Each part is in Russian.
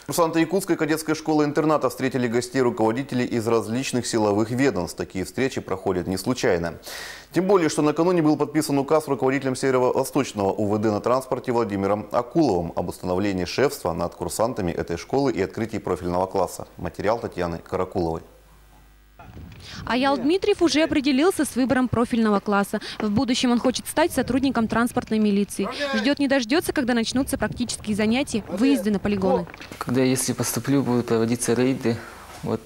Курсанты Якутской кадетской школы-интерната встретили гостей руководителей из различных силовых ведомств. Такие встречи проходят не случайно. Тем более, что накануне был подписан указ руководителем Северо-Восточного УВД на транспорте Владимиром Акуловым об установлении шефства над курсантами этой школы и открытии профильного класса. Материал Татьяны Каракуловой. Аял Дмитриев уже определился с выбором профильного класса. В будущем он хочет стать сотрудником транспортной милиции. Ждет не дождется, когда начнутся практические занятия, выезды на полигоны. Когда, если поступлю, будут проводиться рейды. Вот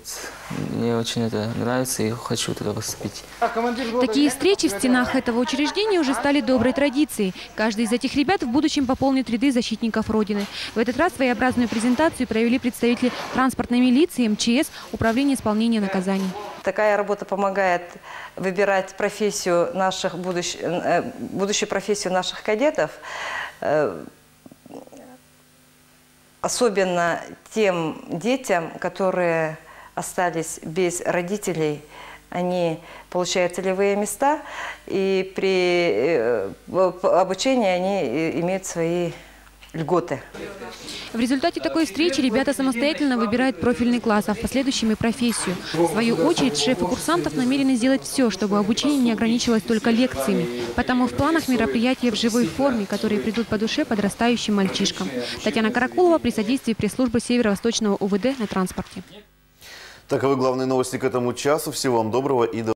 мне очень это нравится и хочу туда поступить. Такие встречи в стенах этого учреждения уже стали доброй традицией. Каждый из этих ребят в будущем пополнит ряды защитников Родины. В этот раз своеобразную презентацию провели представители транспортной милиции, МЧС, Управления исполнения наказаний. Такая работа помогает выбирать профессию будущую профессию наших кадетов. Особенно тем детям, которые остались без родителей, они получают целевые места, и при обучении они имеют свои льготы. В результате такой встречи ребята самостоятельно выбирают профильный класс, а в последующем и профессию. В свою очередь, шефы курсантов намерены сделать все, чтобы обучение не ограничивалось только лекциями. Потому в планах мероприятия в живой форме, которые придут по душе подрастающим мальчишкам. Татьяна Каракулова при содействии пресс-службы Северо-Восточного УВД на транспорте. Таковы главные новости к этому часу. Всего вам доброго и до